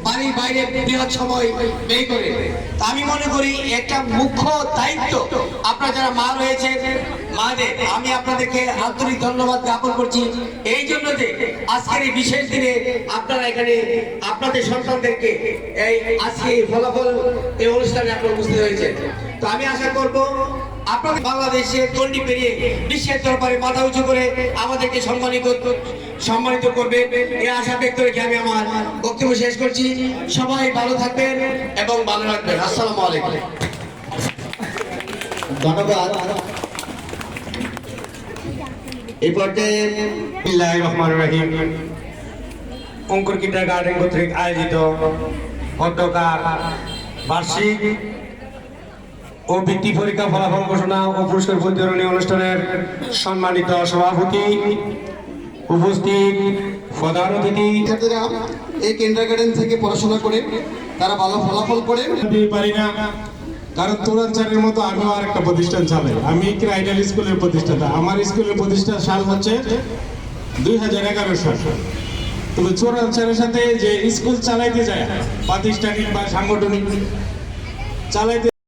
বাড়ির বাইরে বৃহৎ সময় ব্যয় করে। তা আমি মনে করি একটা মুখ্য দায়িত্ব আপনারা যারা মা রয়েছে, মাদের আমি আপনাদেরকে আন্তরিক ধন্যবাদ জ্ঞাপন করছি এই জন্য যে আজকের এই বিশেষ দিনে আপনারা এখানে আপনাদের সন্তানদেরকে এই আজকে ফলাফল এই অনুষ্ঠানে আপনারা উপস্থিত হয়েছেন। তো আমি আশা করব আপনাদের বাংলাদেশে গণ্ডি পেরিয়ে বিশ্বের দরবারে মাথা উঁচু করে আমাদেরকে সম্মানিত করবে এই আশা ব্যক্ত রেখে আমি আমার বক্তব্য শেষ করছি। সবাই ভালো থাকবেন এবং ভালো রাখবেন। আসসালামু আলাইকুম। ধন্যবাদ। এই পর্যায়ে বিসমিল্লাহির রহমানির রহিম অঙ্কুর কিন্ডারগার্টেন কর্তৃক আয়োজিত অধ্যকার বার্ষিক ও বৃত্তি পরীক্ষা ফলাফল ঘোষণা ও পুরস্কার বিতরণী অনুষ্ঠানের সম্মানিত সভাপতি, উপস্থিত প্রধান অতিথি, ছাত্রীরা এই কিন্ডারগার্টেন থেকে পড়াশোনা করে তারা ভালো ফলাফল করে পারি না, কারণ তোরাচারের মতো আমিও আর একটা প্রতিষ্ঠান চালাই। আমি ক্রাইডাল স্কুলের প্রতিষ্ঠাতা। আমার স্কুলের প্রতিষ্ঠা সাল হচ্ছে 2011 সাল। তবে চোরাচারের সাথে যে স্কুল চালাইতে যায় প্রাতিষ্ঠানিক বা সাংগঠনিক চালাইতে